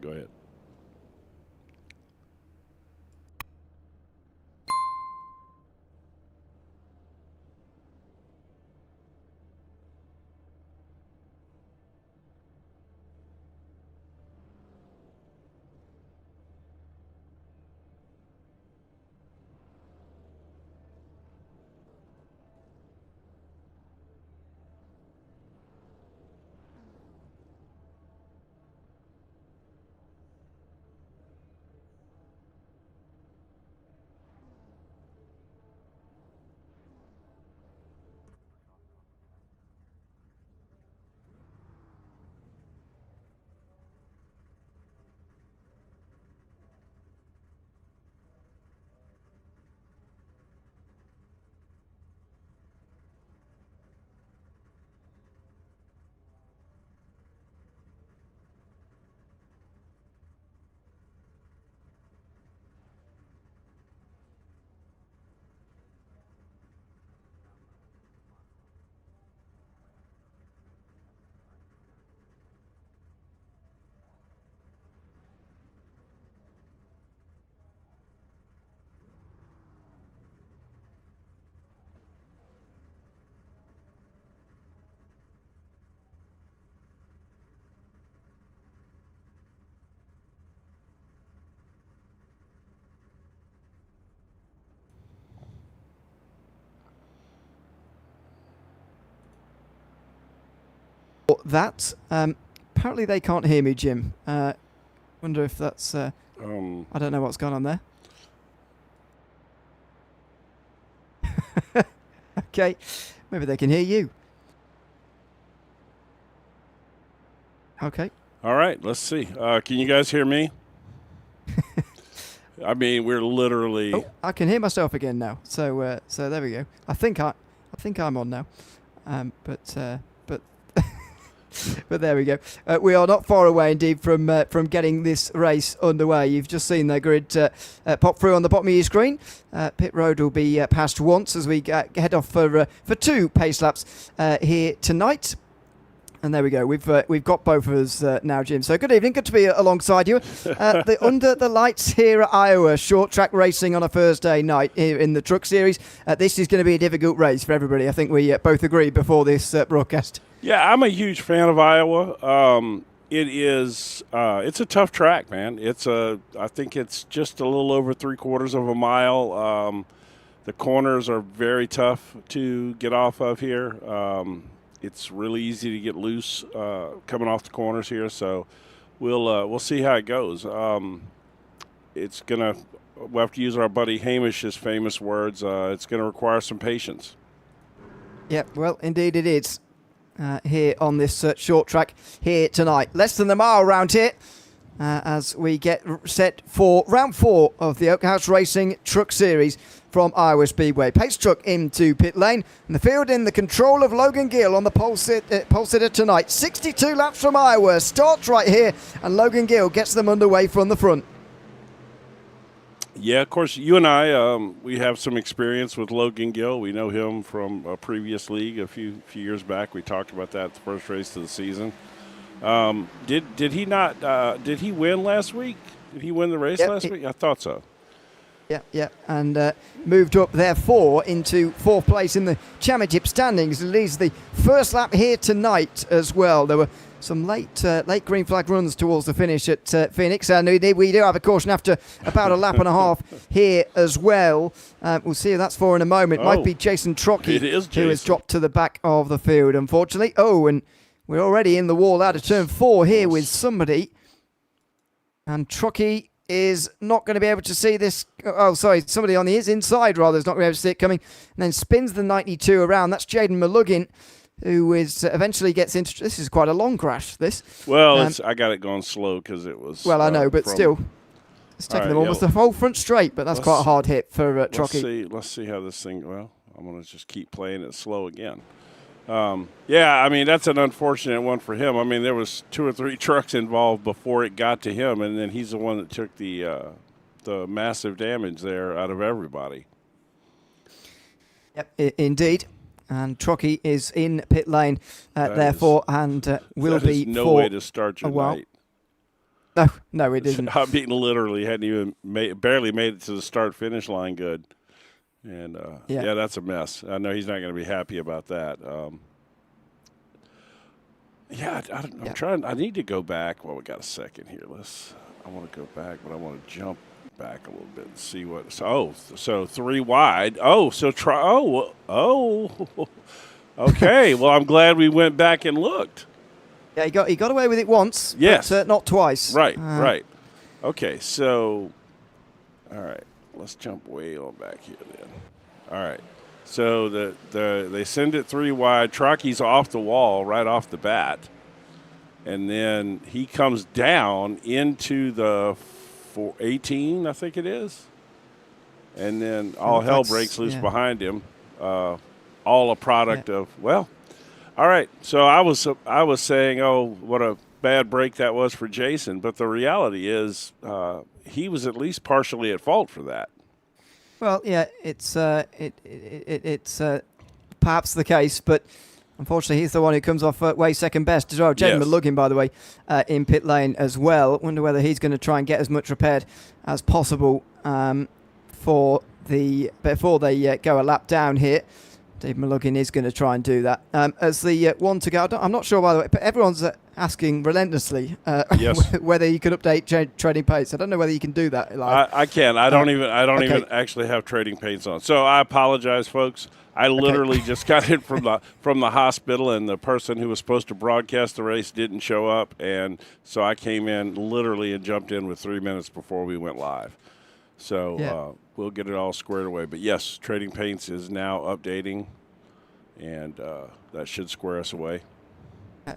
Go ahead. That apparently they can't hear me, Jim. Wonder if that's I don't know what's gone on there. Okay, maybe they can hear you. Okay. All right, let's see. Can you guys hear me? I mean, we're literally. Oh, I can hear myself again now. So there we go. I think I'm on now. But but there we go. We are not far away indeed from getting this race underway. You've just seen the grid pop through on the bottom of your screen. Pit road will be passed once as we head off for 2 pace laps here tonight. And there we go. We've got both of us now, Jim. So good evening. Good to be alongside you. Under the lights here at Iowa, short track racing on a Thursday night here in the Truck Series. This is going to be a difficult race for everybody. I think we both agreed before this broadcast. Yeah, I'm a huge fan of Iowa. It's a tough track, man. I think it's just a little over 3/4 of a mile. The corners are very tough to get off of here. It's really easy to get loose coming off the corners here, so we'll see how it goes. We'll have to use our buddy Hamish's famous words. It's going to require some patience. Yeah, well, indeed it is. Here on this short track here tonight. Less than a mile around here as we get set for round 4 of the Oak House Racing Truck Series from Iowa Speedway. Pace truck into pit lane, and the field in the control of Logan Gill on the pole sitter tonight. 62 laps from Iowa, starts right here, and Logan Gill gets them underway from the front. Yeah, of course, you and I, we have some experience with Logan Gill. We know him from a previous league a few years back. We talked about that the first race of the season. Did he not? Did he win last week? Did he win the race last week? I thought so. Yeah, and moved up, therefore, into 4th place in the championship standings. It leads the first lap here tonight as well. There were some late green flag runs towards the finish at Phoenix, and we do have a caution after about a lap and a half here as well. We'll see who that's for in a moment. Might be Jason Trockey, who has dropped to the back of the field, unfortunately. Oh, and we're already in the wall out of turn 4 here with somebody, and Trockey is not going to be able to see this. Oh, sorry, somebody on his inside rather is not going to be able to see it coming, and then spins the 92 around. That's Jaden Mulligan, who is eventually gets into. This is quite a long crash. This. Well, I got it going slow because it was. Well, I know, but still, it's taking them almost the whole front straight. But that's quite a hard hit for Trockey. Let's see how this thing. Well, I'm going to just keep playing it slow again. Yeah, I mean, that's an unfortunate one for him. I mean, there was 2 or 3 trucks involved before it got to him, and then he's the one that took the massive damage there out of everybody. Yep, indeed. And Trockey is in pit lane, therefore, and will be no for way to start your a while. night. No, it didn't. I mean, literally hadn't even barely made it to the start-finish line good. And, yeah, that's a mess. I know he's not going to be happy about that. I'm trying. I need to go back. Well, we got a second here. I want to go back, but I want to jump back a little bit and see what. So 3 wide. Okay. Well, I'm glad we went back and looked. Yeah, he got away with it once. Yes, but not twice. Right. Okay, so all right, let's jump way on back here then. All right. So they send it 3 wide. Trocky's off the wall right off the bat. And then he comes down into the 18, I think it is. And then all hell breaks loose behind him. All a product of, well, all right. So I was saying, oh, what a bad break that was for Jason. But the reality is he was at least partially at fault for that. Well, yeah, it's perhaps the case, but unfortunately he's the one who comes off way second best as well. Jaden McLuggin, by the way, in pit lane as well. Wonder whether he's going to try and get as much repaired as possible before they go a lap down here. Dave McLuggin is going to try and do that. As the one to go, I'm not sure, by the way, but everyone's asking relentlessly whether you can update trading paints. I don't know whether you can do that. I can. I don't even actually have trading paints on. So I apologize, folks. I literally just got in from the hospital, and the person who was supposed to broadcast the race didn't show up, and so I came in literally and jumped in with 3 minutes before we went live. So we'll get it all squared away. But yes, Trading Paints is now updating, and that should square us away.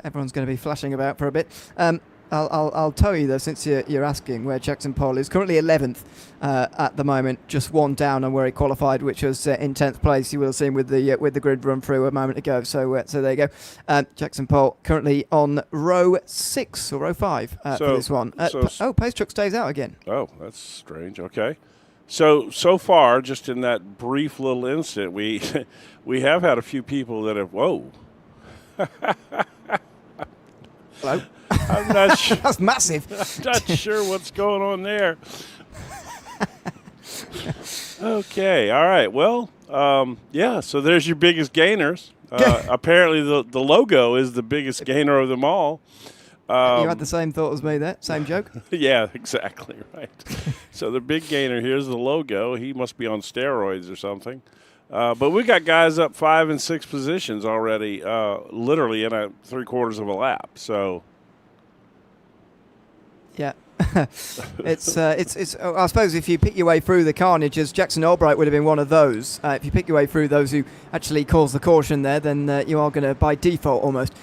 Everyone's going to be flashing about for a bit. I'll tell you, though, since you're asking, where Jackson Pole is currently 11th at the moment, just one down on where he qualified, which was in 10th place. You will have seen with the grid run through a moment ago. So there you go. Jackson Pole currently on row 6 or row 5 for this one. Pace Truck stays out again. Oh, that's strange. Okay. So far, just in that brief little instant, we have had a few people that have, whoa. Hello? I'm not sure. That's massive. I'm not sure what's going on there. Okay. All right. Well, so there's your biggest gainers. Apparently, the logo is the biggest gainer of them all. You had the same thought as me there. Same joke. Yeah, exactly right. So the big gainer, here's the logo. He must be on steroids or something. But we got guys up 5 and 6 positions already, literally in a 3/4 of a lap. So, yeah, it's. I suppose if you pick your way through the carnages, Jackson Albright would have been one of those. If you pick your way through those who actually caused the caution there, then you are going to, by default almost,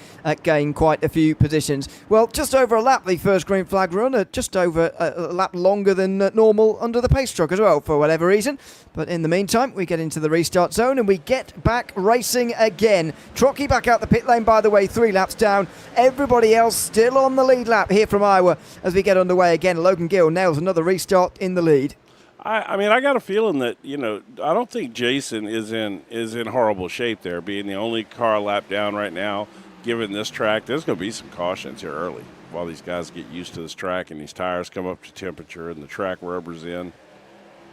gain quite a few positions. Well, just over a lap, the first green flag run, just over a lap longer than normal under the pace truck as well, for whatever reason. But in the meantime, we get into the restart zone and we get back racing again. Trocky back out the pit lane, by the way, 3 laps down. Everybody else still on the lead lap here from Iowa as we get underway again. Logan Gill nails another restart in the lead. I mean, I got a feeling that, I don't think Jason is in horrible shape there, being the only car lap down right now. Given this track, there's going to be some cautions here early while these guys get used to this track and these tires come up to temperature and the track rubber's in.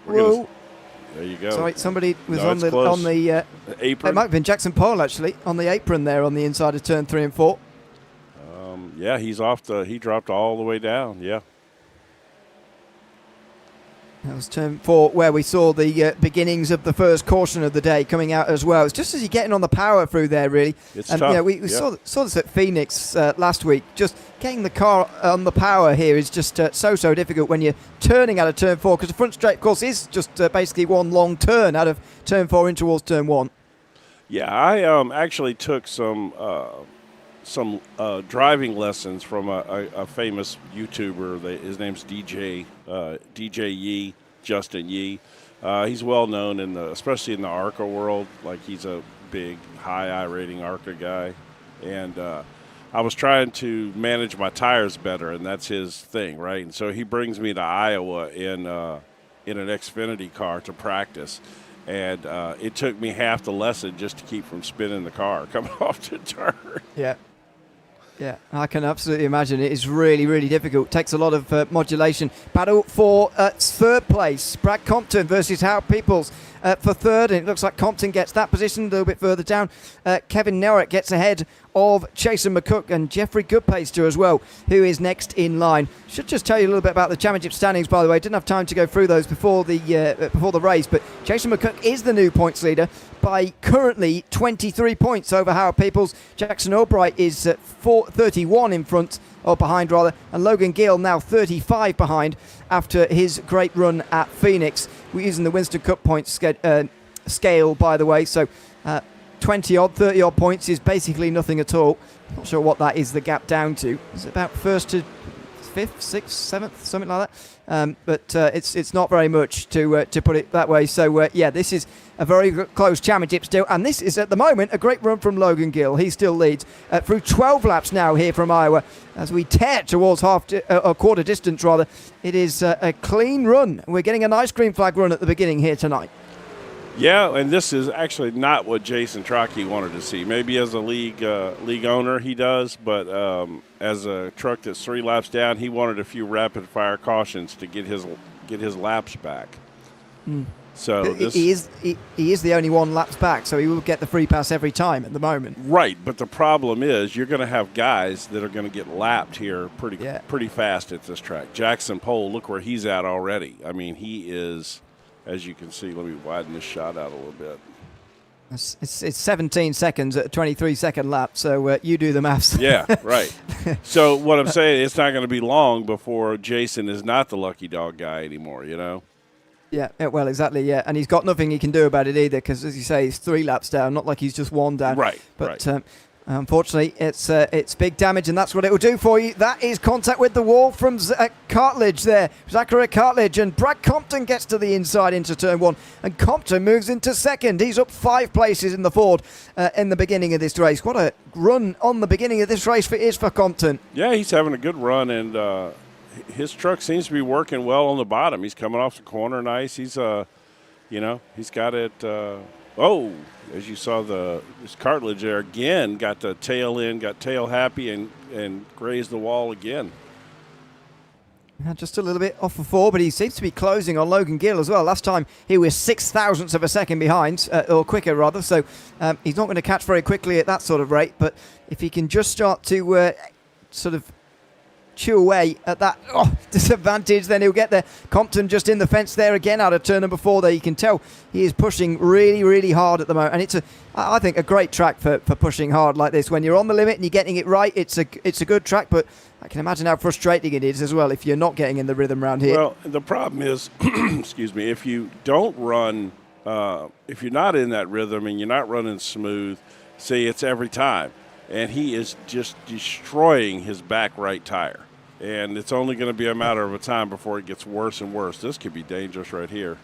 There you go. Sorry, somebody was on the apron. It might have been Jackson Pole actually on the apron there on the inside of turn 3 and 4. Yeah, he dropped all the way down. Yeah. That was turn 4 where we saw the beginnings of the first caution of the day coming out as well. It's just as you're getting on the power through there, really. It's tough. We saw this at Phoenix last week. Just getting the car on the power here is just so difficult when you're turning out of turn 4, because the front straight, of course, is just basically one long turn out of turn 4 in towards turn 1. Yeah, I actually took some driving lessons from a famous YouTuber. His name's DJ Yee, Justin Yee. He's well known especially in the ARCA world. Like, he's a big high I rating ARCA guy, and I was trying to manage my tires better, and that's his thing, right? And so he brings me to Iowa in an Xfinity car to practice. And it took me half the lesson just to keep from spinning the car coming off the turn. Yeah. Yeah, I can absolutely imagine. It is really, really difficult. Takes a lot of modulation. Battle for third place. Brad Compton versus Howard Peoples for third, and it looks like Compton gets that position a little bit further down. Kevin Nerrett gets ahead of Jason McCook and Jeffrey Goodpaster as well, who is next in line. Should just tell you a little bit about the championship standings, by the way. Didn't have time to go through those before the race, but Jason McCook is the new points leader by currently 23 points over Howard Peoples. Jackson Albright is 31 in front, or behind rather, and Logan Gill now 35 behind after his great run at Phoenix. We're using the Winston Cup points scale, by the way, so 20-odd, 30-odd points is basically nothing at all. Not sure what that is the gap down to. Is it about first to fifth, sixth, seventh, something like that? But it's not very much to put it that way. So, yeah, this is a very close championship still. And this is, at the moment, a great run from Logan Gill. He still leads through 12 laps now here from Iowa. As we tear towards a quarter distance, rather. It is a clean run. We're getting a nice green flag run at the beginning here tonight. Yeah, and this is actually not what Jason Trocchi wanted to see. Maybe as a league owner he does, but as a truck that's 3 laps down, he wanted a few rapid-fire cautions to get his laps back. So he is the only one laps back, so he will get the free pass every time at the moment. Right, but the problem is you're going to have guys that are going to get lapped here pretty fast at this track. Jackson Pohl, look where he's at already. I mean, he is, as you can see, let me widen this shot out a little bit. It's 17 seconds at a 23-second lap, so you do the maths. Yeah, right. So what I'm saying, it's not going to be long before Jason is not the lucky dog guy anymore, you know? Yeah, well, exactly, yeah. And he's got nothing he can do about it either because, as you say, he's 3 laps down, not like he's just 1 down. Right, but, right. Unfortunately, it's big damage, and that's what it will do for you. That is contact with the wall from Cartledge there. Zachary Cartledge, and Brad Compton gets to the inside into turn 1, and Compton moves into second. He's up 5 places in the Ford in the beginning of this race. What a run on the beginning of this race is for Compton. Yeah, he's having a good run, and his truck seems to be working well on the bottom. He's coming off the corner nice. He's, he's got it. As you saw, this cartilage there again got the tail in, got tail happy, and grazed the wall again. Just a little bit off the 4, but he seems to be closing on Logan Gill as well. Last time he was 0.06 of a second behind, or quicker rather, so he's not going to catch very quickly at that sort of rate. But if he can just start to sort of chew away at that disadvantage, then he'll get there. Compton just in the fence there again out of turn number 4 there. You can tell he is pushing really, really hard at the moment, and it's I think a great track for pushing hard like this. When you're on the limit and you're getting it right, it's a good track, but I can imagine how frustrating it is as well if you're not getting in the rhythm round here. Well, the problem is, excuse me, if you don't run, if you're not in that rhythm and you're not running smooth, see, it's every time. And he is just destroying his back right tire. And it's only going to be a matter of a time before it gets worse and worse. This could be dangerous right here.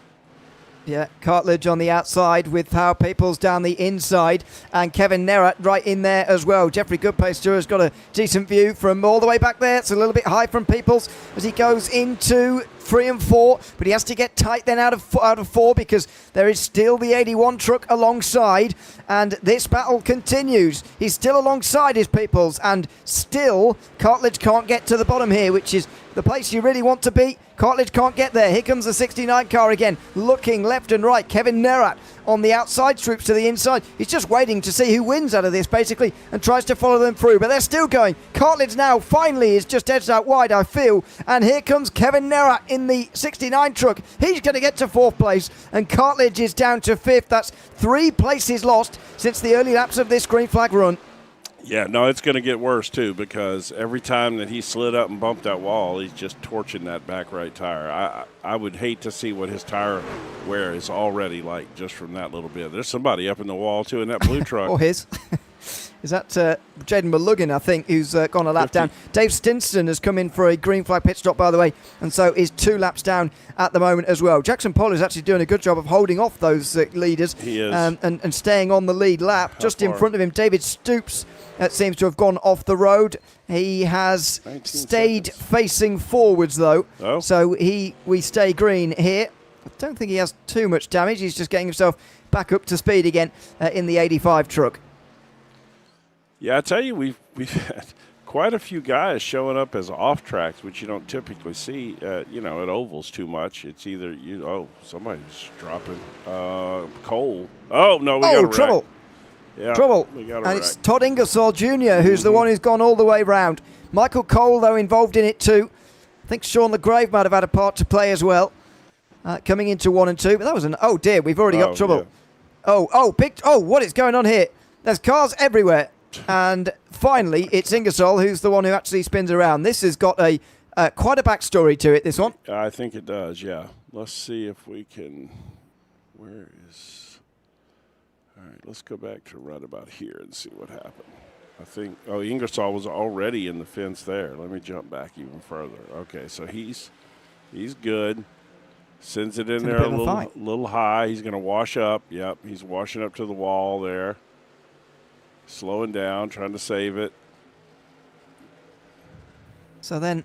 Yeah, Cartledge on the outside with Howard Peoples down the inside, and Kevin Nerrett right in there as well. Jeffrey Goodpaster has got a decent view from all the way back there. It's a little bit high from Peoples as he goes into 3 and 4, but he has to get tight then out of 4 because there is still the 81 truck alongside, and this battle continues. He's still alongside his Peoples, and still Cartledge can't get to the bottom here, which is the place you really want to be. Cartledge can't get there. Here comes the 69 car again, looking left and right. Kevin Nerrett on the outside, swoops to the inside. He's just waiting to see who wins out of this, basically, and tries to follow them through. But they're still going. Cartledge now finally is just edged out wide, I feel. And here comes Kevin Nerrett in the 69 truck. He's going to get to 4th place, and Cartledge is down to 5th. That's 3 places lost since the early laps of this green flag run. Yeah, no, it's going to get worse, too, because every time that he slid up and bumped that wall, he's just torching that back right tire. I would hate to see what his tire wear is already like just from that little bit. There's somebody up in the wall, too, in that blue truck. Or his. Is that Jaden Mulligan, I think, who's gone a lap 50. Down? Dave Stinston has come in for a green flag pit stop, by the way, and so is 2 laps down at the moment as well. Jackson Poll is actually doing a good job of holding off those leaders. He is. And staying on the lead lap. Just in front of him, David Stoops seems to have gone off the road. He has stayed facing forwards, though, so we stay green here. I don't think he has too much damage. He's just getting himself back up to speed again in the 85 truck. Yeah, I tell you, we've had quite a few guys showing up as off tracks, which you don't typically see, at ovals too much. It's either somebody's dropping Cole. Oh no, we got a wreck. Trouble. Yeah, Trouble. we got a And wreck. it's Todd Ingersoll Jr. who's the one who's gone all the way round. Michael Cole, though, involved in it too. I think Sean LeGrave might have had a part to play as well, coming into 1 and 2. But that was oh dear, we've already got trouble. Yeah. What is going on here? There's cars everywhere. And finally, it's Ingersoll who's the one who actually spins around. This has got a quite a backstory to it, this one. I think it does, yeah. Let's see if we can. Where is. All right, let's go back to right about here and see what happened. I think. Oh, Ingersoll was already in the fence there. Let me jump back even further. Okay, so he's good. Sends it in there a little high. He's going to wash up. Yep, he's washing up to the wall there. Slowing down, trying to save it. So then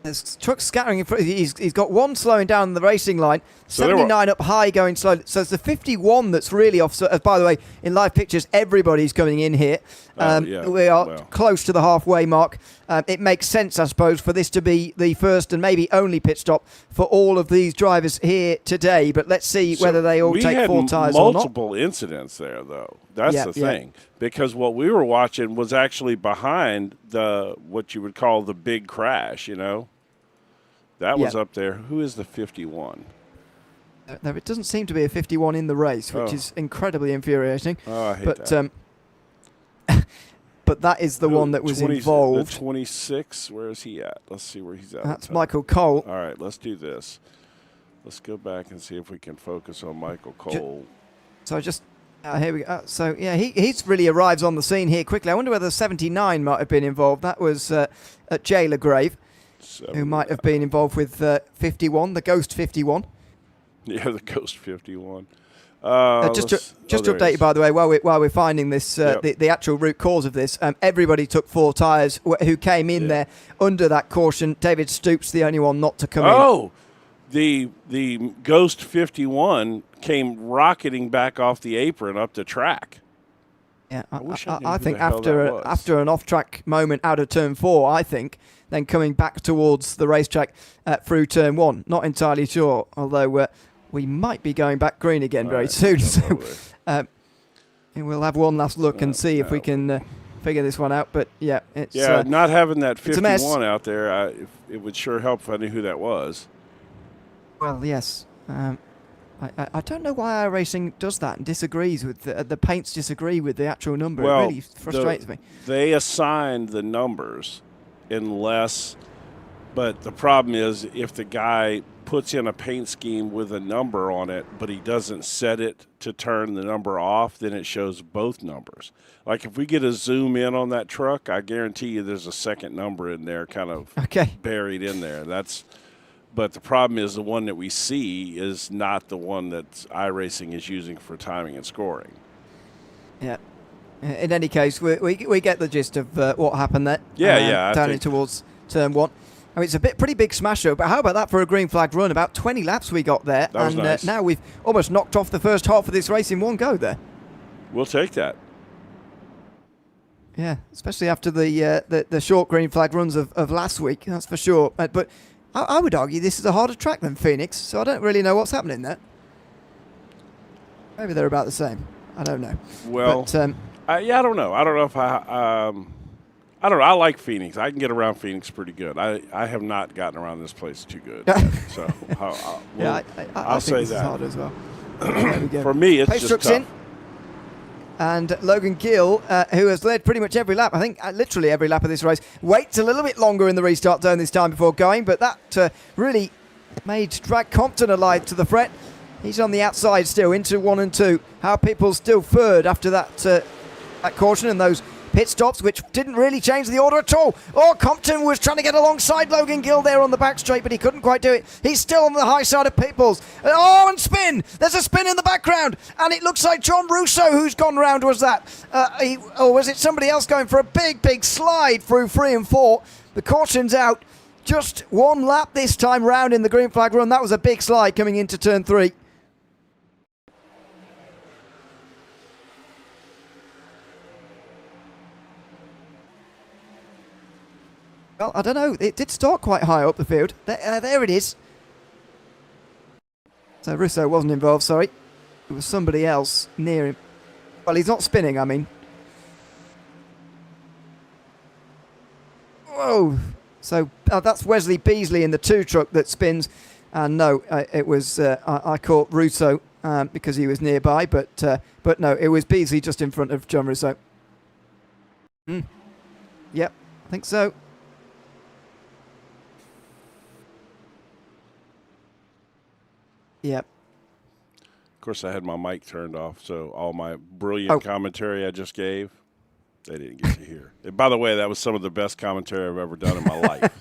there's trucks scattering in front. He's got one slowing down the racing line, 79 up high going slow. So it's the 51 that's really off. So, by the way, in live pictures, everybody's coming in here. We are close to the halfway mark. It makes sense, I suppose, for this to be the first and maybe only pit stop for all of these drivers here today. But let's see whether they all take 4 tyres or not. Multiple incidents there, though. That's the thing. Because what we were watching was actually behind what you would call the big crash, That was up there. Who is the 51? There doesn't seem to be a 51 in the race, which is incredibly infuriating. Oh, I hate that. But that is the one that was involved. The 26, where is he at? Let's see where he's at. That's Michael Cole. All right, let's do this. Let's go back and see if we can focus on Michael Cole. Here we go. He's really arrives on the scene here quickly. I wonder whether 79 might have been involved. That was at Jay LeGrave, who might have been involved with 51, the Ghost 51. Yeah, the Ghost 51. Just to update you, by the way, while we're finding this, the actual root cause of this, everybody took 4 tyres who came in there under that caution. David Stoops, the only one not to come in. Oh, the Ghost 51 came rocketing back off the apron up the track. Yeah, I think after an off-track moment out of turn 4, I think, then coming back towards the racetrack through turn 1. Not entirely sure, although we might be going back green again very soon. So we'll have one last look and see if we can figure this one out. But it's not having that 51 out there, it would sure help if I knew who that was. Well, yes. I don't know why iRacing does that and disagrees with the paints disagree with the actual number. It really frustrates me. They assigned the numbers but the problem is if the guy puts in a paint scheme with a number on it, but he doesn't set it to turn the number off, then it shows both numbers. Like if we get a zoom in on that truck, I guarantee you there's a second number in there kind of buried in there. But the problem is the one that we see is not the one that iRacing is using for timing and scoring. Yeah. In any case, we get the gist of what happened there. Down in towards turn 1. I mean, it's a pretty big smash-up, but how about that for a green flag run? About 20 laps we got there, that was nice. Now we've almost knocked off the first half of this race in one go there. We'll take that. Yeah, especially after the short green flag runs of last week, that's for sure. But I would argue this is a harder track than Phoenix, so I don't really know what's happening there. Maybe they're about the same. I don't know. Well, but, I don't know. I don't know if I don't know. I like Phoenix. I can get around Phoenix pretty good. I have not gotten around this place too good yet, so I'll say this that. Is hard as well. There we go. For me, it's Pace just trucks tough. in. And Logan Gill, who has led pretty much every lap, I think literally every lap of this race, waits a little bit longer in the restart zone this time before going, but that really made Drag Compton alive to the fret. He's on the outside still into 1 and 2. How people still third after that caution and those pit stops, which didn't really change the order at all. Oh, Compton was trying to get alongside Logan Gill there on the back straight, but he couldn't quite do it. He's still on the high side of Peoples. Oh, and spin! There's a spin in the background, and it looks like John Russo who's gone round. Was that? Or was it somebody else going for a big slide through 3 and 4? The caution's out. Just 1 lap this time round in the green flag run. That was a big slide coming into turn 3. Well, I don't know. It did start quite high up the field. There it is. So Russo wasn't involved, sorry. It was somebody else near him. Well, he's not spinning, I mean. Whoa. So that's Wesley Beasley in the 2 truck that spins. And no, it was I caught Russo because he was nearby, but no, it was Beasley just in front of John Russo. Yep, I think so. Yep. Of course, I had my mic turned off, so all my brilliant commentary I just gave, they didn't get to hear. And by the way, that was some of the best commentary I've ever done in my life.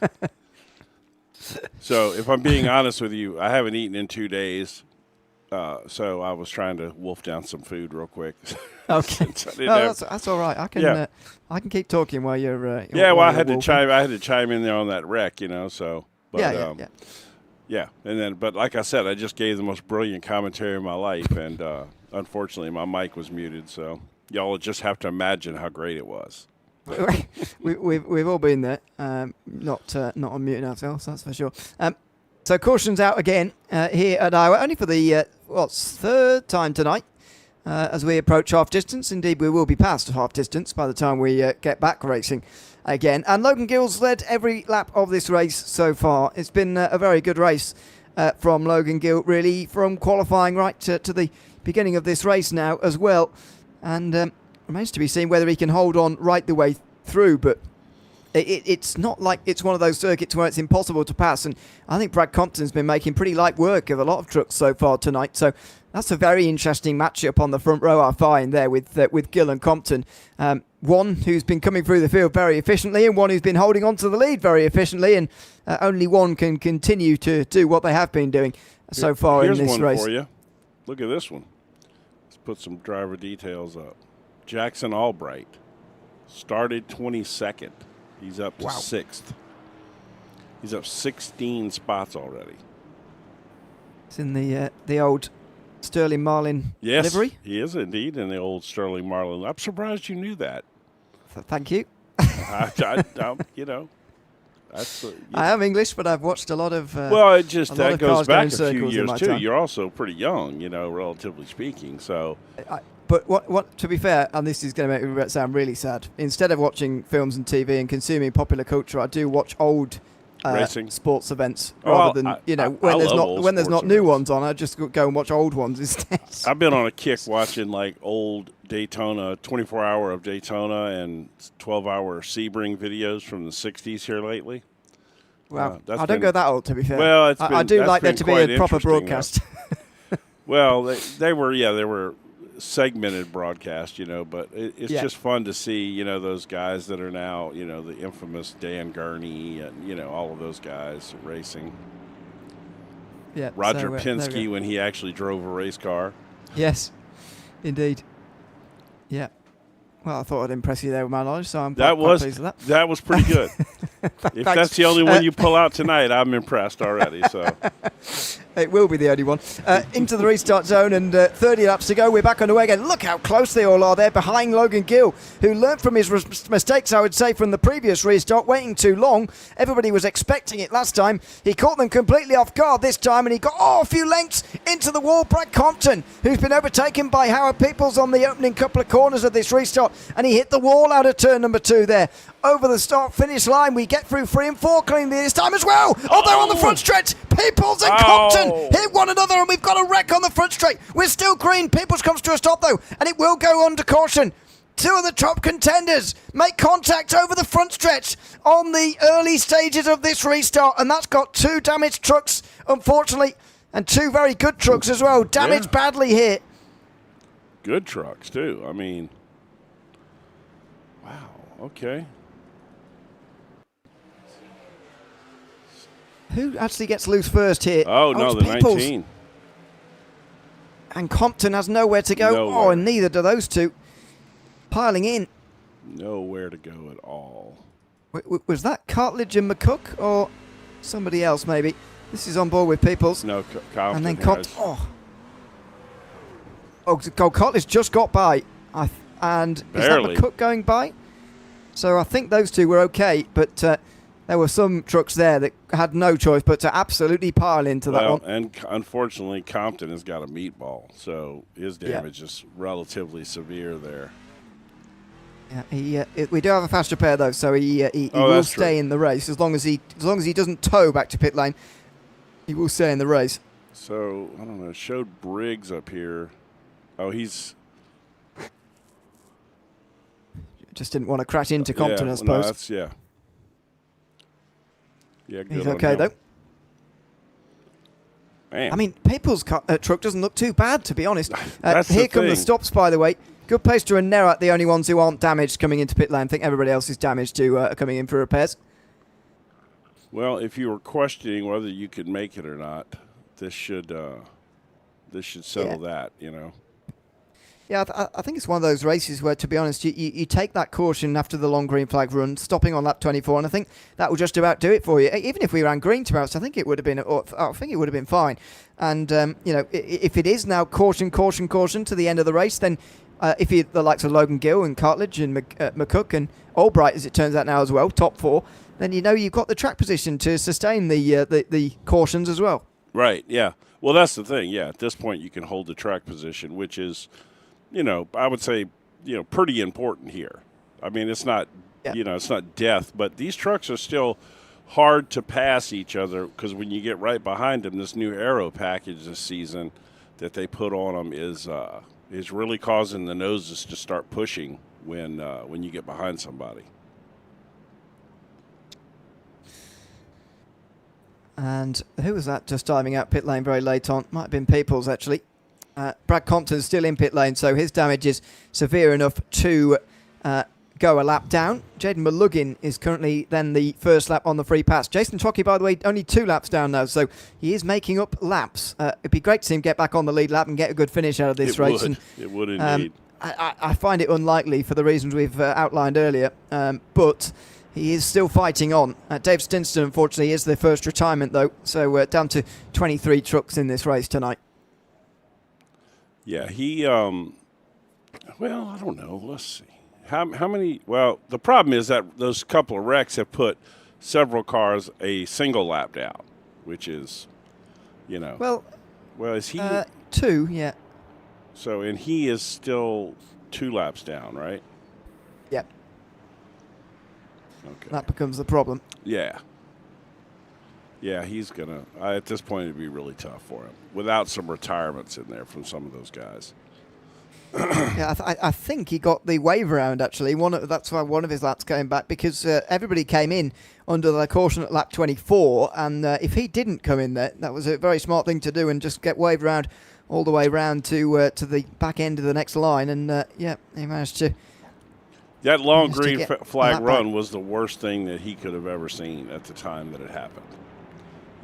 So if I'm being honest with you, I haven't eaten in 2 days, so I was trying to wolf down some food real quick. Okay, no, that's all right. I can keep talking while you're. Well, I had to chime in there on that wreck, So, but, yeah, and then, but like I said, I just gave the most brilliant commentary of my life, and unfortunately, my mic was muted. So y'all just have to imagine how great it was. We've all been there, not unmuting ourselves, that's for sure. So caution's out again here at Iowa, only for the 3rd time tonight. As we approach half distance, indeed we will be past half distance by the time we get back racing again. And Logan Gill's led every lap of this race so far. It's been a very good race from Logan Gill, really, from qualifying right to the beginning of this race now as well. And remains to be seen whether he can hold on right the way through, but it's not like it's one of those circuits where it's impossible to pass. And I think Brad Compton's been making pretty light work of a lot of trucks so far tonight. So that's a very interesting matchup on the front row, I find, there with Gill and Compton. One who's been coming through the field very efficiently and one who's been holding on to the lead very efficiently. And only one can continue to do what they have been doing so far in this race. Here's one for you. Look at this one. Let's put some driver details up. Jackson Albright started 22nd. He's up to 6th. He's up 16 spots already. It's in the old Sterling Marlin livery. Yes, he is indeed in the old Sterling Marlin. I'm surprised you knew that. Thank you. I am English, but I've watched a lot of. That goes back a few years too. Time. You're also pretty young, relatively speaking. So. But what? To be fair, and this is going to make me sound really sad. Instead of watching films and TV and consuming popular culture, I do watch old racing sports events rather than when there's not new ones on. I just go and watch old ones instead. I've been on a kick watching like old Daytona, 24-hour of Daytona and 12-hour Sebring videos from the '60s here lately. Wow, I don't go that old, to be fair. Well, I do like there to be a proper broadcast. Well, they were segmented broadcast, but it's just fun to see, those guys that are now, the infamous Dan Gurney and, all of those guys racing. Yeah. Roger Penske when he actually drove a race car. Yes, indeed. Yeah. Well, I thought I'd impress you there with my knowledge, so I'm quite pleased with that. That was pretty good. If that's the only one you pull out tonight, I'm impressed already. So it will be the only one. Into the restart zone and 30 laps to go. We're back underway again. Look how close they all are there behind Logan Gill, who learned from his mistakes, I would say, from the previous restart, waiting too long. Everybody was expecting it last time. He caught them completely off guard this time, and he got a few lengths into the wall. Brad Compton, who's been overtaken by Howard Peoples on the opening couple of corners of this restart, and he hit the wall out of turn number 2 there. Over the start-finish line, we get through 3 and 4 cleanly this time as well. They're on the front stretch. Peoples and Compton hit one another, and we've got a wreck on the front straight. We're still green. Peoples comes to a stop, though, and it will go under caution. 2 of the top contenders make contact over the front stretch on the early stages of this restart, and that's got 2 damaged trucks, unfortunately, and 2 very good trucks as well. Damaged badly here. Good trucks, too. I mean, wow, okay. Who actually gets loose first here? Oh, no, the Peoples. 19. And Compton has nowhere to go. Nowhere. And neither do those 2. Piling in. Nowhere to go at all. Was that Cartledge and McCook or somebody else maybe? This is on board with Peoples. No, Compton. And then Compton. Cartledge just got by. And barely. Is that McCook going by? So I think those 2 were okay, but there were some trucks there that had no choice but to absolutely pile into that one. And unfortunately, Compton has got a meatball, so his damage is relatively severe there. Yeah, we do have a faster pair though, so he will stay in the race as long as he doesn't tow back to pit lane. He will stay in the race. So I don't know. It showed Briggs up here. Oh, he's just didn't want to crash into Compton, I suppose. Yeah, good. He's okay though. Man. I mean, People's truck doesn't look too bad, to be honest. Here come the stops, by the way. Good Pacer and Nerat, the only ones who aren't damaged coming into pit lane. I think everybody else is damaged too, coming in for repairs. Well, if you were questioning whether you could make it or not, this should settle that, you know. Yeah, I think it's one of those races where, to be honest, you take that caution after the long green flag run, stopping on lap 24, and I think that will just about do it for you. Even if we ran green tomorrow, I think it would have been fine. And if it is now caution to the end of the race, then if you the likes of Logan Gill and Cartledge and McCook and Albright, as it turns out now as well, top 4, then you've got the track position to sustain the cautions as well. Right. Yeah. Well, that's the thing. Yeah. At this point, you can hold the track position, which is, I would say, pretty important here. I mean, it's not, it's not death, but these trucks are still hard to pass each other because when you get right behind them, this new aero package this season that they put on them is really causing the noses to start pushing when you get behind somebody. And who was that just diving out pit lane very late on? Might have been Peoples, actually. Brad Compton's still in pit lane, so his damage is severe enough to go a lap down. Jaden Malugin is currently then the first lap on the free pass. Jason Trockey, by the way, only 2 laps down now, so he is making up laps. It'd be great to see him get back on the lead lap and get a good finish out of this race. It would indeed. I find it unlikely for the reasons we've outlined earlier, but he is still fighting on. Dave Stinston, unfortunately, is the first retirement, though, so down to 23 trucks in this race tonight. Yeah, he, well, I don't know. Let's see. How many? Well, the problem is that those couple of wrecks have put several cars a single lap down, which is, Well, is he? 2, yeah. So, and he is still 2 laps down, right? Yep. Okay. That becomes the problem. Yeah. Yeah, he's going to, at this point, it'd be really tough for him without some retirements in there from some of those guys. Yeah, I think he got the wave around, actually. That's why one of his laps came back, because everybody came in under the caution at lap 24, and if he didn't come in there, that was a very smart thing to do and just get waved around all the way around to the back end of the next line, and he managed to... That long green flag run was the worst thing that he could have ever seen at the time that it happened.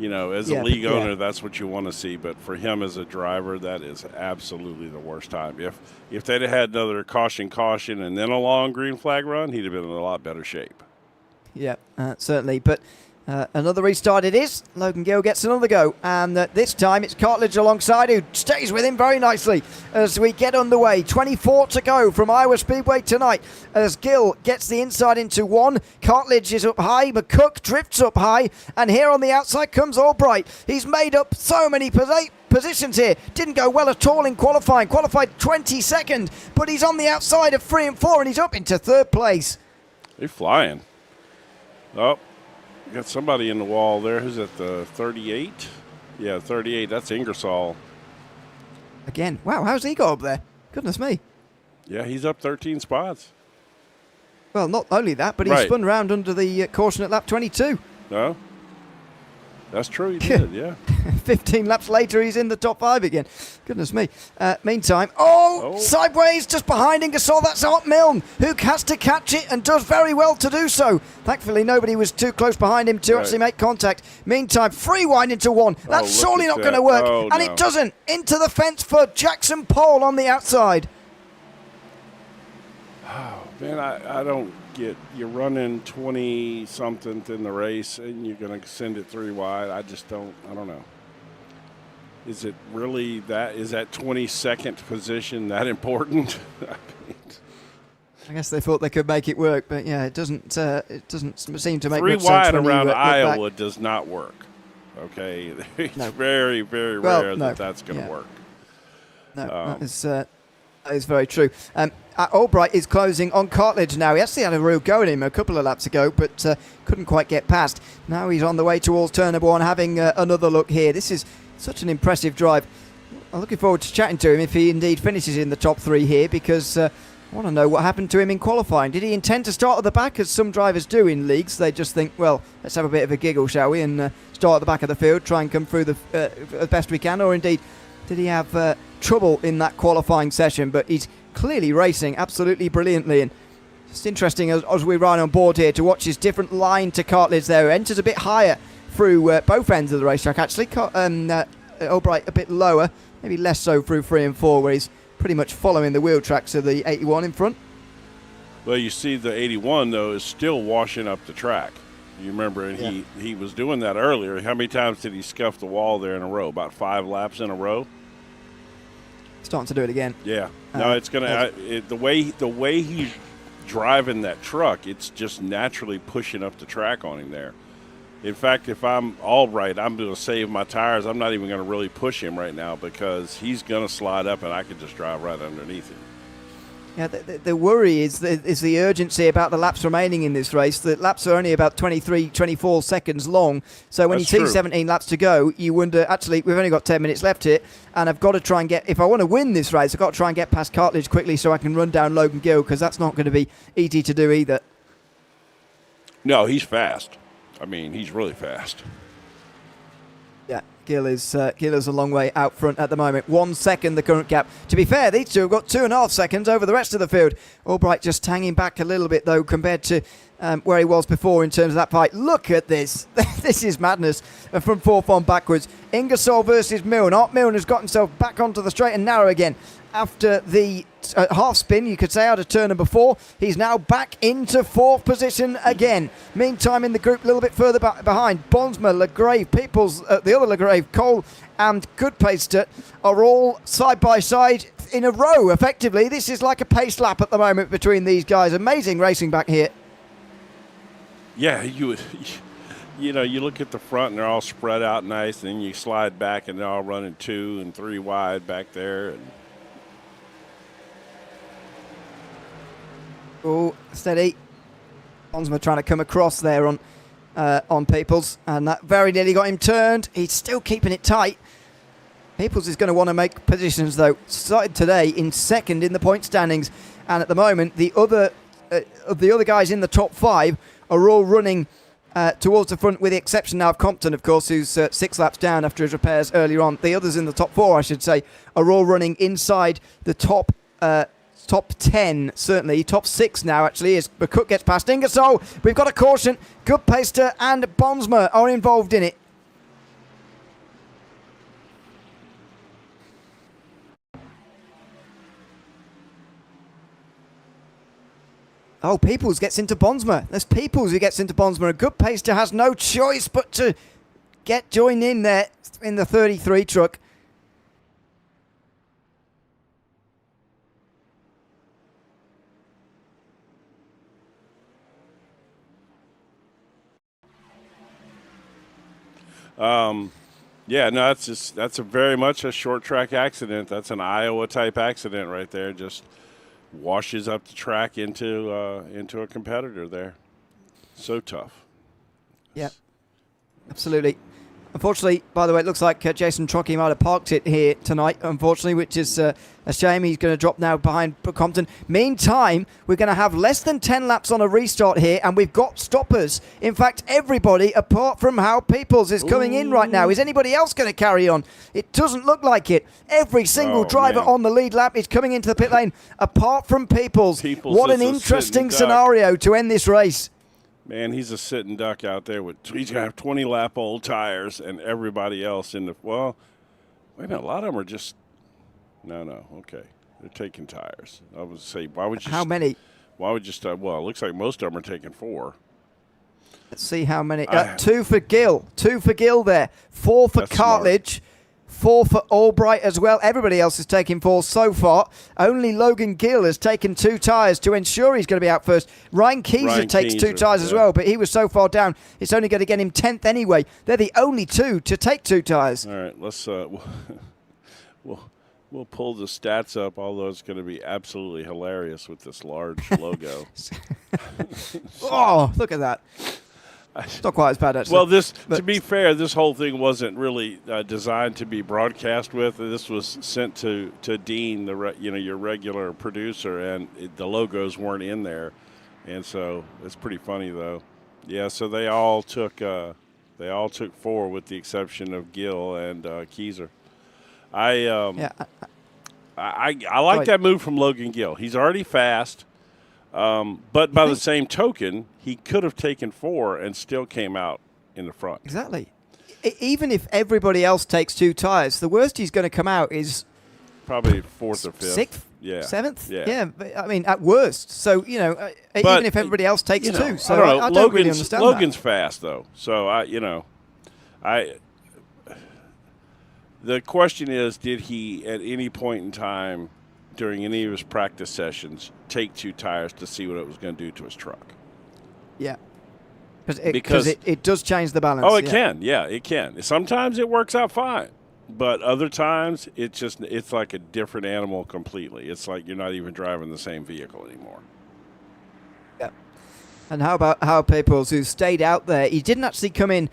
As a league owner, that's what you want to see. But for him as a driver, that is absolutely the worst time. If they'd have had another caution, and then a long green flag run, he'd have been in a lot better shape. Yeah, certainly. But another restart it is. Logan Gill gets another go. And this time it's Cartledge alongside, who stays with him very nicely as we get underway. 24 to go from Iowa Speedway tonight as Gill gets the inside into 1. Cartledge is up high. McCook drifts up high. And here on the outside comes Albright. He's made up so many positions here. Didn't go well at all in qualifying. Qualified 22nd. But he's on the outside of 3 and 4 and he's up into 3rd place. They're flying. Oh. Got somebody in the wall there. Who's at the 38? Yeah, 38. That's Ingersoll. Again. Wow, how's he got up there? Goodness me. Yeah, he's up 13 spots. Well, not only that, but he spun around under the caution at lap 22. No? That's true, he did, yeah. 15 laps later, he's in the top 5 again. Goodness me. Meantime, sideways just behind Ingersoll. That's Art Milne, who has to catch it and does very well to do so. Thankfully, nobody was too close behind him to actually make contact. Meantime, free wide into 1. That's surely not going to work. And it doesn't. Into the fence for Jackson Paul on the outside. Oh, man, I don't get, you're running 20-something in the race and you're going to send it 3 wide. I don't know. Is it really is that 22nd position that important? I guess they thought they could make it work, but yeah, it doesn't seem to make Three much wide sense when around you, look Iowa back. does not work. Okay, it's No. very, very Well, rare no. that's going to work. No, that is very true. Albright is closing on Cartledge now. He actually had a real go at him a couple of laps ago, but couldn't quite get past. Now he's on the way towards turn number 1, having another look here. This is such an impressive drive. I'm looking forward to chatting to him if he indeed finishes in the top 3 here, because I want to know what happened to him in qualifying. Did he intend to start at the back, as some drivers do in leagues? They just think, well, let's have a bit of a giggle, shall we, and start at the back of the field, try and come through the as best we can, or indeed did he have trouble in that qualifying session? But he's clearly racing absolutely brilliantly, and just interesting as we ride on board here to watch his different line to Cartledge there, who enters a bit higher through both ends of the racetrack actually. Albright a bit lower, maybe less so through 3 and 4, where he's pretty much following the wheel tracks of the 81 in front. Well, you see the 81, though, is still washing up the track. You remember, and he was doing that earlier. How many times did he scuff the wall there in a row? About 5 laps in a row? Starting to do it again. Yeah. No, it's going to the way he's driving that truck, it's just naturally pushing up the track on him there. In fact, if I'm Albright, I'm going to save my tires. I'm not even going to really push him right now, because he's going to slide up and I can just drive right underneath him. Yeah, the worry is the urgency about the laps remaining in this race. The laps are only about 23, 24 seconds long. So when That's you see true. 17 laps to go, you wonder, actually, we've only got 10 minutes left here, and I've got to try and get, if I want to win this race, I've got to try and get past Cartledge quickly so I can run down Logan Gill, because that's not going to be easy to do either. No, he's fast. I mean, he's really fast. Yeah, Gill is a long way out front at the moment. 1 second the current gap. To be fair, these two have got 2.5 seconds over the rest of the field. Albright just hanging back a little bit, though, compared to where he was before in terms of that fight. Look at this. This is madness from 4th on backwards. Ingersoll versus Milne. Art Milne has got himself back onto the straight and narrow again. After the half spin, you could say, out of turn number 4, he's now back into 4th position again. Meantime, in the group, a little bit further behind, Bonsma, LaGrave, Peoples, the other LaGrave, Cole and Goodpaster are all side by side in a row, effectively. This is like a pace lap at the moment between these guys. Amazing racing back here. Yeah, you look at the front and they're all spread out nice, and then you slide back and they're all running 2 and 3 wide back there. And oh, steady. Bonsma trying to come across there on Peoples, and that very nearly got him turned. He's still keeping it tight. Peoples is going to want to make positions, though. Started today in 2nd in the point standings, and at the moment the other guys in the top 5 are all running towards the front, with the exception now of Compton, of course, who's 6 laps down after his repairs earlier on. The others in the top 4, I should say, are all running inside the top 10, certainly. Top 6 now, actually, as McCook gets past Ingersoll. We've got a caution. Goodpaster and Bonsma are involved in it. Oh, Peoples gets into Bonsma. There's Peoples who gets into Bonsma. And Goodpaster has no choice but to get joined in there in the 33 truck. Yeah, no, that's a very much a short track accident. That's an Iowa type accident right there. Just washes up the track into a competitor there. So tough. Yeah, absolutely. Unfortunately, by the way, it looks like Jason Trockey might have parked it here tonight, unfortunately, which is a shame. He's going to drop now behind Compton. Meantime, we're going to have less than 10 laps on a restart here, and we've got stoppers. In fact, everybody apart from Hal Peoples is coming in right now. Is anybody else going to carry on? It doesn't look like it. Every single driver on the lead lap is coming into the pit lane apart from Peoples. What an interesting scenario to end this race. Man, he's a sitting duck out there. He's going to have 20-lap-old tires, and everybody else in the – well, wait a minute. A lot of them are just – no, okay. They're taking tires. I would say, why would you – How many? Why would you – well, it looks like most of them are taking 4. Let's see how many. 2 for Gill. 2 for Gill there. 4 for Cartledge. 4 for Albright as well. Everybody else has taken 4 so far. Only Logan Gill has taken 2 tyres to ensure he's going to be out first. Ryan Keyser takes 2 tyres as well, but he was so far down, it's only going to get him 10th anyway. They're the only 2 to take 2 tyres. All right, let's we'll pull the stats up, although it's going to be absolutely hilarious with this large logo. Oh, look at that. It's not quite as bad, actually. Well, to be fair, this whole thing wasn't really designed to be broadcast with. This was sent to Dean, your regular producer, and the logos weren't in there, and so it's pretty funny though. Yeah, so they all took 4, with the exception of Gill and Keyser. I like that move from Logan Gill. He's already fast. But by the same token, he could have taken 4 and still came out in the front. Exactly. Even if everybody else takes 2 tyres, the worst he's going to come out is probably 4th or 5th. 6th? Yeah. 7th? Yeah. But, I mean, at worst. So, even if everybody else takes 2. So I don't really understand Logan's that. fast, though. So, the question is, did he at any point in time during any of his practice sessions take 2 tires to see what it was going to do to his truck? Yeah. Because it does change the balance. Oh, it can. Yeah, it can. Sometimes it works out fine. But other times, it's like a different animal completely. It's like you're not even driving the same vehicle anymore. Yeah. And how about Howard Peoples, who stayed out there? He didn't actually come in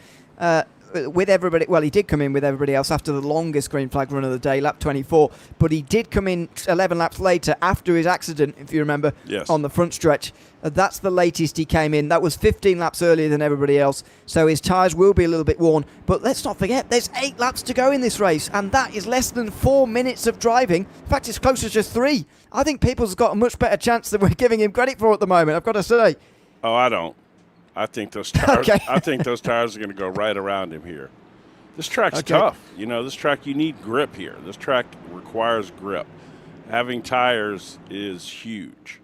with everybody. Well, he did come in with everybody else after the longest green flag run of the day, lap 24. But he did come in 11 laps later after his accident, if you remember, yes, on the front stretch. That's the latest he came in. That was 15 laps earlier than everybody else. So his tyres will be a little bit worn. But let's not forget, there's 8 laps to go in this race. And that is less than 4 minutes of driving. In fact, it's closer to 3. I think Peoples has got a much better chance than we're giving him credit for at the moment, I've got to say. Oh, I don't. I think those tires. Okay. I think those tires are going to go right around him here. This track's tough. This track, you need grip here. This track requires grip. Having tires is huge.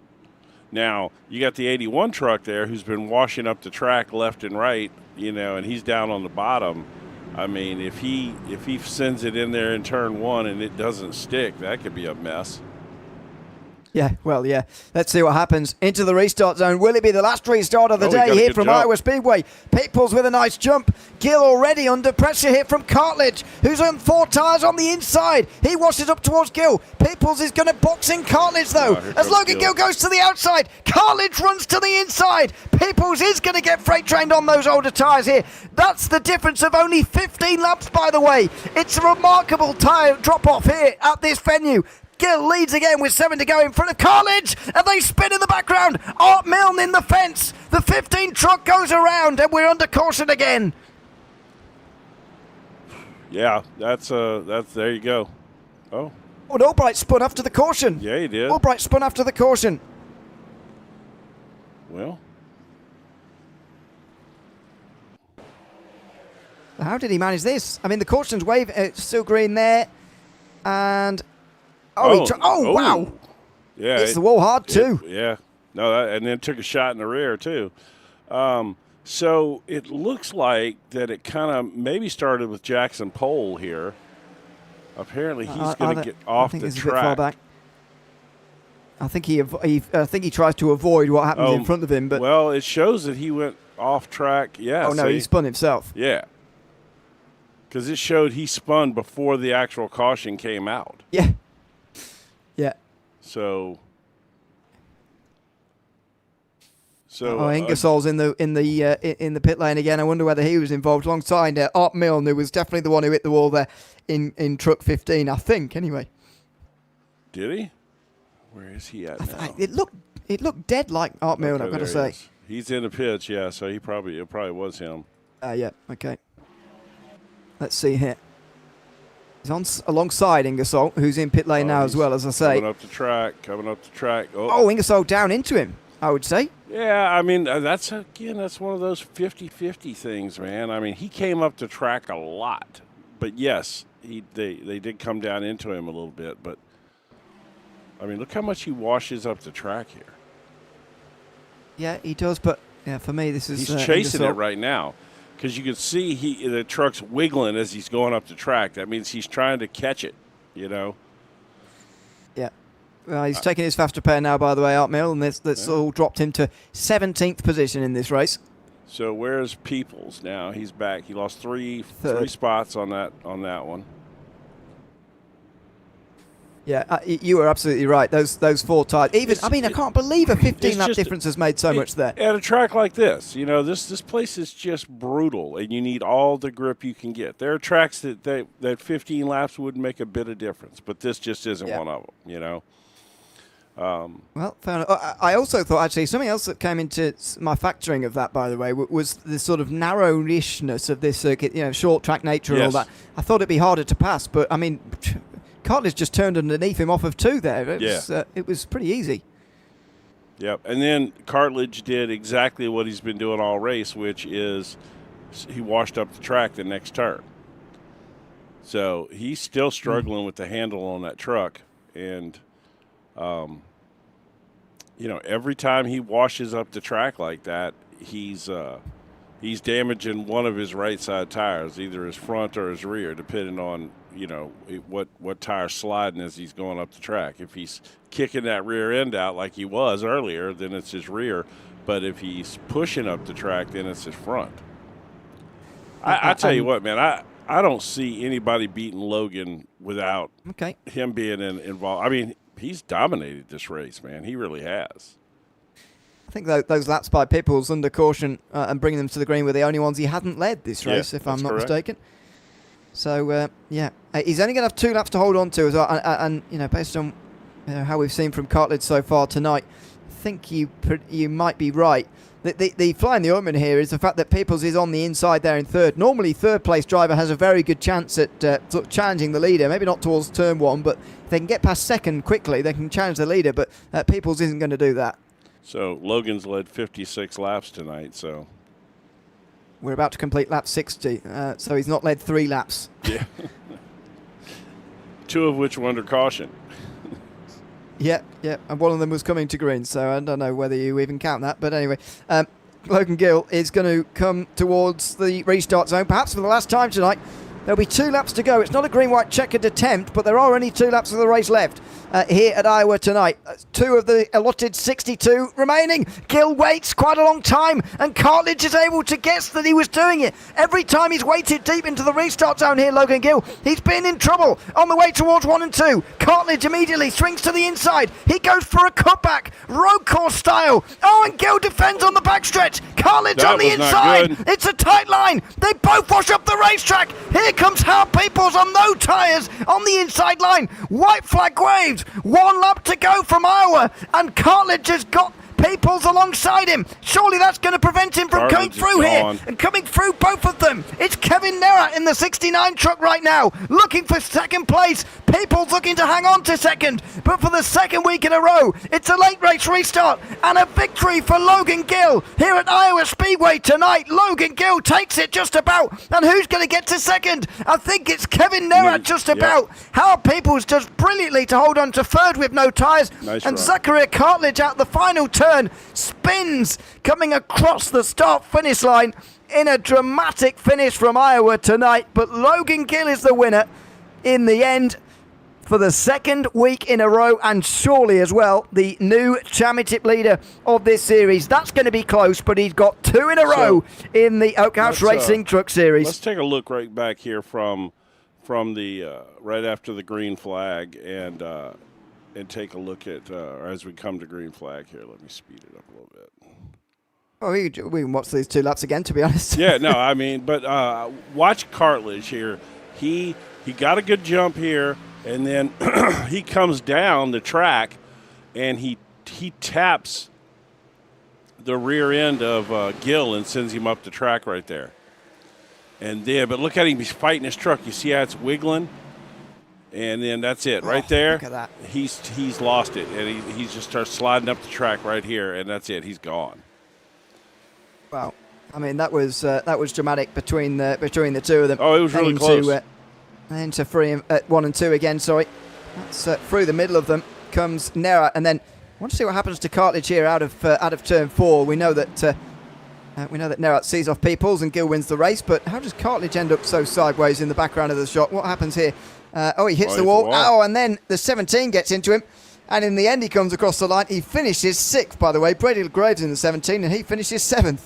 Now you got the 81 truck there, who's been washing up the track left and right. And he's down on the bottom. I mean, if he sends it in there in turn 1 and it doesn't stick, that could be a mess. Yeah, well, yeah. Let's see what happens. Into the restart zone. Will it be the last restart of the day here from Iowa Speedway? Peoples with a nice jump. Gill already under pressure here from Cartledge, who's on 4 tyres on the inside. He washes up towards Gill. Peoples is going to box in Cartledge, though, as Logan Gill goes to the outside. Cartledge runs to the inside. Peoples is going to get freight trained on those older tyres here. That's the difference of only 15 laps, by the way. It's a remarkable tyre drop-off here at this venue. Gill leads again with 7 to go in front of Cartledge, and they spin in the background. Art Milne in the fence. The 15 truck goes around, and we're under caution again. Yeah, that's there you go. Oh. And Albright spun after the caution. Yeah, he did. Albright spun after the caution. Well. How did he manage this? I mean, the caution's wave, still green there, and... wow. Yeah. It's the wall hard, too. Yeah. No, and then took a shot in the rear, too. So it looks like that it kind of maybe started with Jackson Pole here. Apparently he's going to get off the track. A bit far back. I think he tries to avoid what happens in front of him. But well, it shows that he went off track. Yeah. Oh, no, he spun himself. Yeah. Because it showed he spun before the actual caution came out. Yeah. Yeah. So Ingersoll's in the pit lane again. I wonder whether he was involved alongside Art Milne, who was definitely the one who hit the wall there in truck 15, I think. Anyway. Did he? Where is he at now? It looked dead like Art Milne. I've got to say. He's in the pits, yeah. So it probably was him. Yeah. Okay. Let's see here. He's on alongside Ingersoll, who's in pit lane now as well, as I say. Coming up the track. Oh, Ingersoll down into him, I would say. Yeah, I mean, that's one of those 50-50 things, man. I mean, he came up the track a lot. But, yes, they did come down into him a little bit. But, I mean, look how much he washes up the track here. Yeah, he does. But, yeah, for me, this is he's chasing it right now. because you can see the truck's wiggling as he's going up the track. That means he's trying to catch it, you know. Yeah. Well, he's taking his faster pair now, by the way, Art Mill, and that's all dropped him to 17th position in this race. So where's Peoples now? He's back. He lost three spots on that one. Yeah, you were absolutely right. Those 4 tires. I can't believe a 15-lap difference has made so much there. At a track like this, you know, this place is just brutal, and you need all the grip you can get. There are tracks that 15 laps wouldn't make a bit of difference, but this just isn't one of them, you know. Well, fair enough. I also thought, actually, something else that came into my factoring of that, by the way, was the sort of narrowishness of this circuit, you know, short track nature and all that. I thought it'd be harder to pass, but, I mean, Cartledge just turned underneath him off of 2 there. It was pretty easy. Yep, and then Cartledge did exactly what he's been doing all race, which is he washed up the track the next turn. So he's still struggling with the handle on that truck, and you know, every time he washes up the track like that, he's damaging one of his right side tires, either his front or his rear, depending on, you know, what tire's sliding as he's going up the track. If he's kicking that rear end out like he was earlier, then it's his rear. But if he's pushing up the track, then it's his front. I tell you what, man, I don't see anybody beating Logan without him being involved. I mean, he's dominated this race, man. He really has. I think those laps by Peoples under caution and bringing them to the green were the only ones he hadn't led this race, if I'm not mistaken. So, he's only going to have 2 laps to hold on to as well. And you know, based on how we've seen from Cartledge so far tonight, I think you might be right. The fly in the ointment here is the fact that Peoples is on the inside there in 3rd. Normally, 3rd-place driver has a very good chance at sort of challenging the leader. Maybe not towards turn 1, but if they can get past 2nd quickly, they can challenge the leader. But Peoples isn't going to do that. So Logan's led 56 laps tonight, so we're about to complete lap 60, so he's not led 3 laps. Yeah. 2 of which were under caution. Yeah, and one of them was coming to green, so I don't know whether you even count that. But anyway, Logan Gill is going to come towards the restart zone, perhaps for the last time tonight. There'll be 2 laps to go. It's not a green-white checkered attempt, but there are only 2 laps of the race left here at Iowa tonight. 2 of the allotted 62 remaining. Gill waits quite a long time, and Cartledge is able to guess that he was doing it. Every time he's waited deep into the restart zone here, Logan Gill, he's been in trouble on the way towards 1 and 2. Cartledge immediately swings to the inside. He goes for a cutback, road course style. Oh, and Gill defends on the backstretch. Cartledge on the inside. It's a tight line. They both wash up the racetrack. Here comes Hal Peoples on no tyres on the inside line. White flag waves. 1 lap to go from Iowa, and Cartledge has got Peoples alongside him. Surely that's going to prevent him from going through here and coming through both of them. It's Kevin Nera in the 69 truck right now, looking for 2nd place. Peoples looking to hang on to 2nd, but for the 2nd week in a row, it's a late race restart and a victory for Logan Gill here at Iowa Speedway tonight. Logan Gill takes it just about, and who's going to get to 2nd? I think it's Kevin Nera just about. Hal Peoples does brilliantly to hold on to 3rd with no tyres, and Zachary Cartledge out the final turn spins coming across the start-finish line in a dramatic finish from Iowa tonight. But Logan Gill is the winner in the end for the 2nd week in a row, and surely as well the new championship leader of this series. That's going to be close, but he's got 2 in a row in the Oak House Racing Truck Series. Let's take a look right back here from the right after the green flag, and take a look at as we come to green flag here. Let me speed it up a little bit. Oh, we can watch these 2 laps again, to be honest. Yeah, no, I mean, but watch Cartledge here. He got a good jump here, and then he comes down the track, and he taps the rear end of Gill and sends him up the track right there. And then, but look at him, he's fighting his truck. You see how it's wiggling? And then that's it, right there. Look at that. He's lost it, and he just starts sliding up the track right here, and that's it. He's gone. Wow, I mean that was dramatic between the 2 of them. Oh, it was really close. Into 1 and 2 again. Sorry, that's through the middle of them comes Nera, and then I want to see what happens to Cartledge here out of turn 4. We know that We know that Nerat sees off Peoples and Gill wins the race, but how does Cartledge end up so sideways in the background of the shot? What happens here? He hits the wall. Oh, and then the 17 gets into him. And in the end, he comes across the line. He finishes 6th, by the way. Brady Graves in the 17, and he finishes 7th.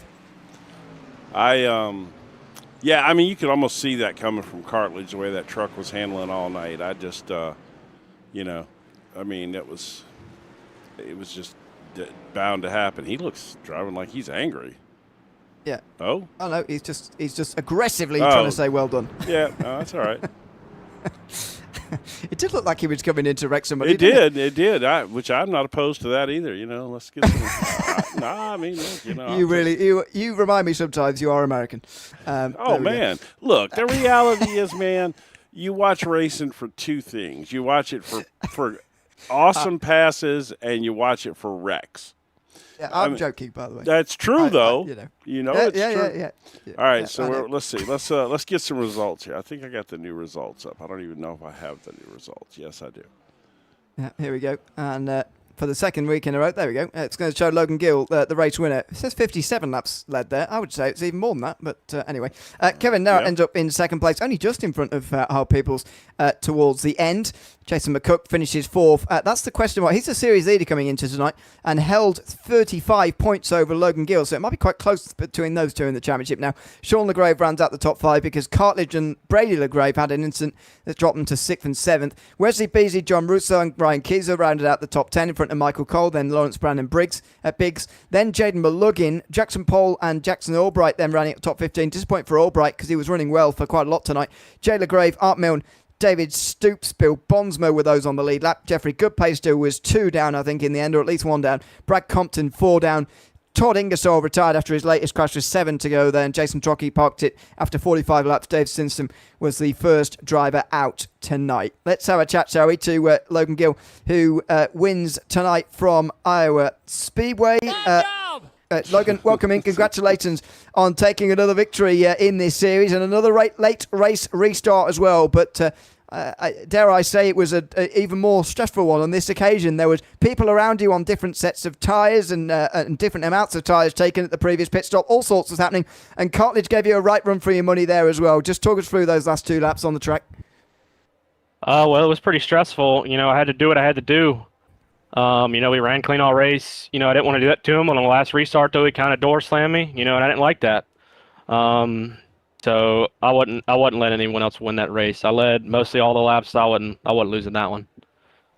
Yeah, I mean, you could almost see that coming from Cartledge, the way that truck was handling all night. I just, I mean, it was just bound to happen. He looks driving like he's angry. Yeah. Oh? Oh, no, he's just aggressively trying to say well done. Yeah, no, that's all right. It did look like he was coming in to wreck somebody. It did. Which I'm not opposed to that either. Let's get some. I mean, look, you remind me sometimes you are American. Man, look, the reality is, man, you watch racing for two things. You watch it for awesome passes, and you watch it for wrecks. Yeah, I'm joking, by the way. That's true, though. It's true. Yeah. All right, so let's see. Let's get some results here. I think I got the new results up. I don't even know if I have the new results. Yes, I do. Yeah, here we go. And for the second week in a row, there we go. It's going to show Logan Gill, the race winner. It says 57 laps led there. I would say it's even more than that, but anyway. Kevin Nerat ends up in second place, only just in front of Hal Peoples towards the end. Jason McCook finishes 4th. That's the question mark. He's the series leader coming into tonight and held 35 points over Logan Gill, so it might be quite close between those two in the championship now. Sean LeGrave rounds out the top 5 because Cartledge and Brady LeGrave had an incident that dropped them to 6th and 7th. Wesley Beasley, John Russo and Ryan Keyser rounded out the top 10 in front of Michael Cole, then Lawrence Brandon Biggs. Then Jaden Mulluggin, Jackson Paul and Jackson Albright then running at top 15. Disappointing for Albright because he was running well for quite a lot tonight. Jay LeGrave, Art Milne, David Stoops, Bill Bonsmo were those on the lead lap. Jeffrey Goodpaster was 2 down, I think, in the end, or at least 1 down. Brad Compton, 4 down. Todd Ingersoll retired after his latest crash with 7 to go there, and Jason Trocchi parked it after 45 laps. Dave Simpson was the first driver out tonight. Let's have a chat, shall we, to Logan Gill, who wins tonight from Iowa Speedway. Logan, welcome in. Congratulations on taking another victory in this series and another late race restart as well. But dare I say it was an even more stressful one on this occasion. There was people around you on different sets of tyres and different amounts of tyres taken at the previous pit stop. All sorts was happening. And Cartledge gave you a right run for your money there as well. Just talk us through those last 2 laps on the track. Well, it was pretty stressful. I had to do what I had to do. We ran clean all race. I didn't want to do that to him on the last restart, though. He kind of door slammed me, and I didn't like that. So I wasn't letting anyone else win that race. I led mostly all the laps. So I wasn't losing that one.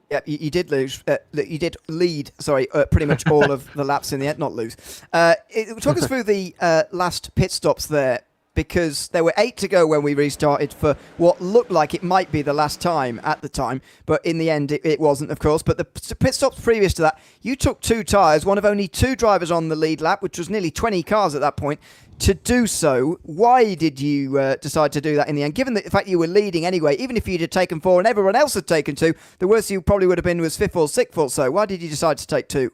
Yeah, you did lose. You did lead. Sorry, pretty much all of the laps in the end, not lose. Talk us through the last pit stops there, because there were 8 to go when we restarted for what looked like it might be the last time at the time, but in the end it wasn't, of course. But the pit stops previous to that, you took 2 tyres, one of only 2 drivers on the lead lap, which was nearly 20 cars at that point, to do so. Why did you decide to do that in the end? Given the fact you were leading anyway, even if you'd have taken 4 and everyone else had taken 2, the worst you probably would have been was 5th or 6th or so. Why did you decide to take 2?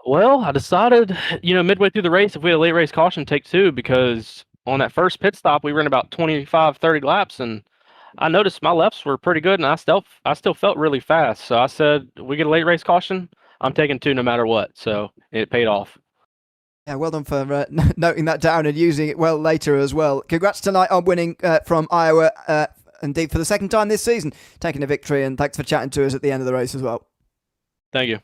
Well, I decided, midway through the race, if we had a late race caution, take 2, because on that first pit stop, we ran about 25, 30 laps, and I noticed my lefts were pretty good, and I still felt really fast. So I said, we get a late race caution, I'm taking 2 no matter what. So it paid off. Yeah, well done for noting that down and using it well later as well. Congrats tonight on winning from Iowa, indeed, for the second time this season, taking a victory, and thanks for chatting to us at the end of the race as well. Thank you.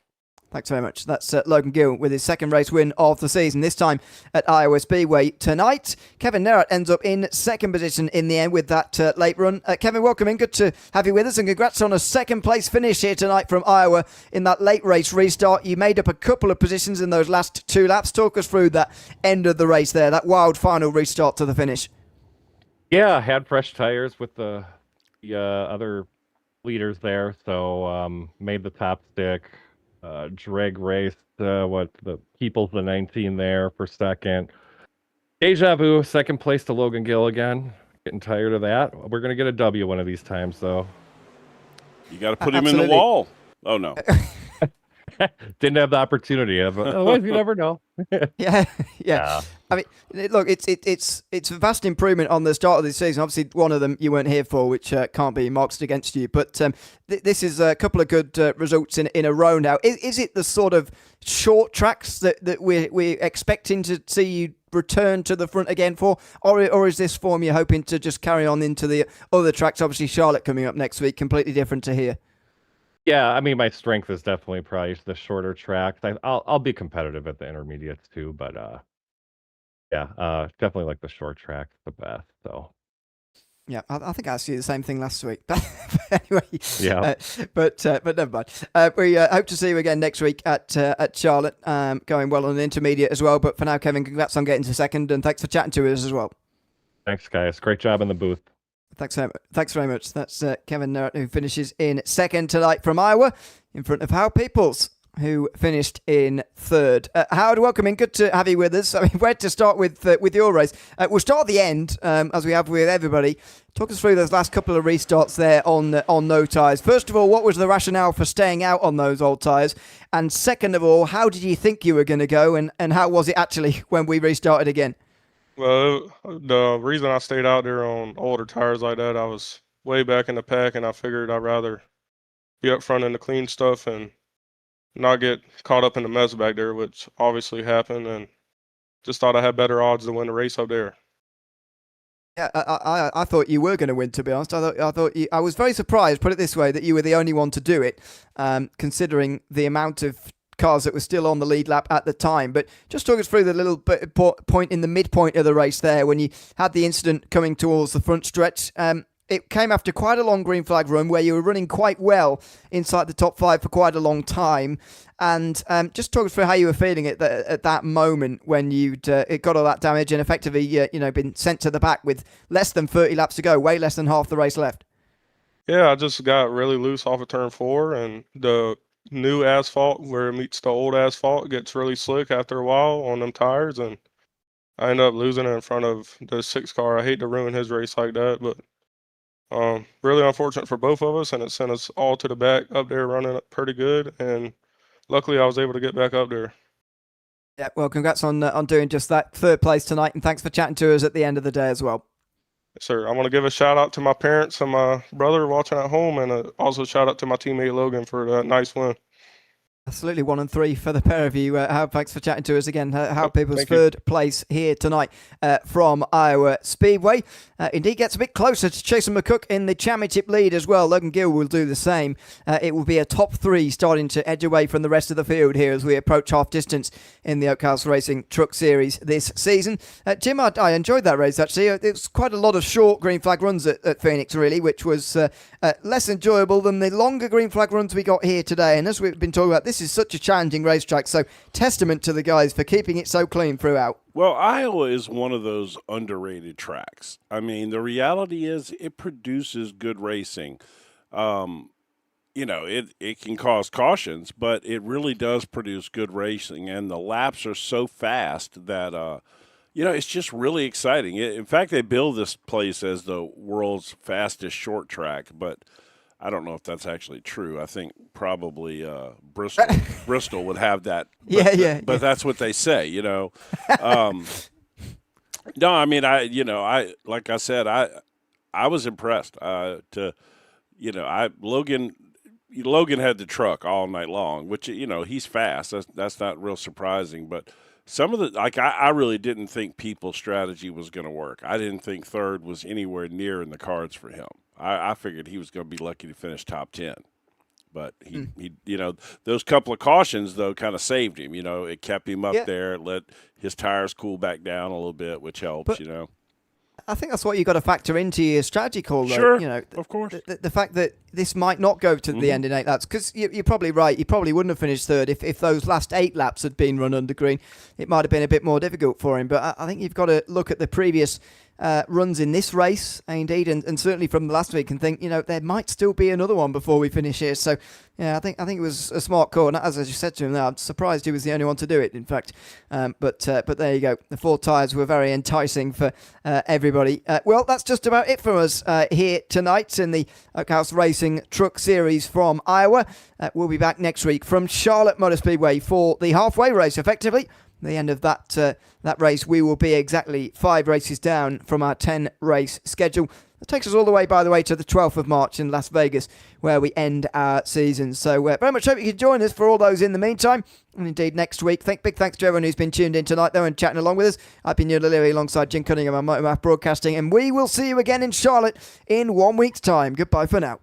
Thanks very much. That's Logan Gill with his second race win of the season, this time at Iowa Speedway tonight. Kevin Nerat ends up in second position in the end with that late run. Kevin, welcome in. Good to have you with us, and congrats on a second place finish here tonight from Iowa in that late race restart. You made up a couple of positions in those last 2 laps. Talk us through that end of the race there, that wild final restart to the finish. Yeah, I had fresh tires with the other leaders there, so made the top stick. Drag raced the Peoples the 19 there for second. Deja vu, second place to Logan Gill again. Getting tired of that. We're gonna get a W one of these times, though. You got to put him in the wall. Oh no. Didn't have the opportunity. Otherwise, you never know. Yeah, yeah. Yeah. I mean, look, it's a vast improvement on the start of the season. Obviously, one of them you weren't here for, which can't be marked against you. But this is a couple of good results in a row now. Is it the sort of short tracks that we're expecting to see you return to the front again for, or is this form you're hoping to just carry on into the other tracks? Obviously, Charlotte coming up next week, completely different to here. Yeah, I mean, my strength is definitely probably the shorter tracks. I'll be competitive at the intermediates too, but yeah, definitely like the short tracks the best. So Yeah, I think I asked you the same thing last week. But anyway, yeah, but never mind. We hope to see you again next week at Charlotte, going well on the intermediate as well. But for now, Kevin, congrats on getting to second, and thanks for chatting to us as well. thanks guys. Great job in the booth. Thanks very much. That's Kevin Nerett, who finishes in second tonight from Iowa, in front of Howard Peoples, who finished in third. Howard, welcome in. Good to have you with us. I mean, where to start with your race? We'll start at the end, as we have with everybody. Talk us through those last couple of restarts there on no tyres. First of all, what was the rationale for staying out on those old tyres? And second of all, how did you think you were going to go, and how was it actually when we restarted again? Well, the reason I stayed out there on older tires like that, I was way back in the pack, and I figured I'd rather be up front in the clean stuff and not get caught up in the mess back there, which obviously happened, and just thought I had better odds to win the race up there. Yeah, I thought you were going to win, to be honest. I was very surprised, put it this way, that you were the only one to do it, considering the amount of cars that were still on the lead lap at the time. But just talk us through the little point in the midpoint of the race there when you had the incident coming towards the front stretch. It came after quite a long green flag run where you were running quite well inside the top five for quite a long time. And just talk us through how you were feeling at that moment when you'd it got all that damage and effectively been sent to the back with less than 30 laps to go, way less than half the race left. Yeah, I just got really loose off of turn 4, and the new asphalt where it meets the old asphalt gets really slick after a while on them tires, and I ended up losing it in front of the 6 car. I hate to ruin his race like that, but really unfortunate for both of us, and it sent us all to the back up there running pretty good, and luckily I was able to get back up there. Yeah, well, congrats on doing just that. Third place tonight, and thanks for chatting to us at the end of the day as well. Yes, sir. I want to give a shout out to my parents and my brother watching at home, and also shout out to my teammate Logan for that nice win. Absolutely, 1 and 3 for the pair of you. Howard, thanks for chatting to us again. Howard Peoples' Thank you. third place here tonight from Iowa Speedway. Indeed gets a bit closer to Chasen McCook in the championship lead as well. Logan Gill will do the same. It will be a top 3 starting to edge away from the rest of the field here as we approach half distance in the Oakhouse Racing Truck Series this season. Jim, I enjoyed that race actually. It was quite a lot of short green flag runs at Phoenix really, which was less enjoyable than the longer green flag runs we got here today. And as we've been talking about, this is such a challenging racetrack, so testament to the guys for keeping it so clean throughout. Well, Iowa is one of those underrated tracks. I mean, the reality is it produces good racing. It can cause cautions, but it really does produce good racing, and the laps are so fast that it's just really exciting. In fact, they build this place as the world's fastest short track, but I don't know if that's actually true. I think probably Bristol would have that. But that's what they say, No, I mean, like I said, I was impressed. Logan had the truck all night long, which he's fast. That's not real surprising, but some of I really didn't think people's strategy was going to work. I didn't think third was anywhere near in the cards for him. I figured he was going to be lucky to finish top 10, but he those couple of cautions though kind of saved him. It kept him up there, let his tires cool back down a little bit, which helps. I think that's what you got to factor into your strategy call, though. Sure, of course. The fact that this might not go to the end in 8 laps, because you're probably right. You probably wouldn't have finished third if those last 8 laps had been run under green. It might have been a bit more difficult for him. But I think you've got to look at the previous runs in this race, indeed, and certainly from the last week, and think, there might still be another one before we finish here. So, yeah, I think it was a smart call. And as you said to him there, I'm surprised he was the only one to do it, in fact. But there you go. The 4 tyres were very enticing for everybody. Well, that's just about it for us here tonight in the Oakhouse Racing Truck Series from Iowa. We'll be back next week from Charlotte Motor Speedway for the halfway race, effectively. At the end of that race, we will be exactly 5 races down from our 10-race schedule. That takes us all the way, by the way, to the 12th of March in Las Vegas, where we end our season. So very much hope you can join us for all those in the meantime. And indeed, next week, big thanks to everyone who's been tuned in tonight, though, and chatting along with us. I've been Neil O'Leary alongside Jim Cunningham on MotorMouth Broadcasting, and we will see you again in Charlotte in 1 week's time. Goodbye for now.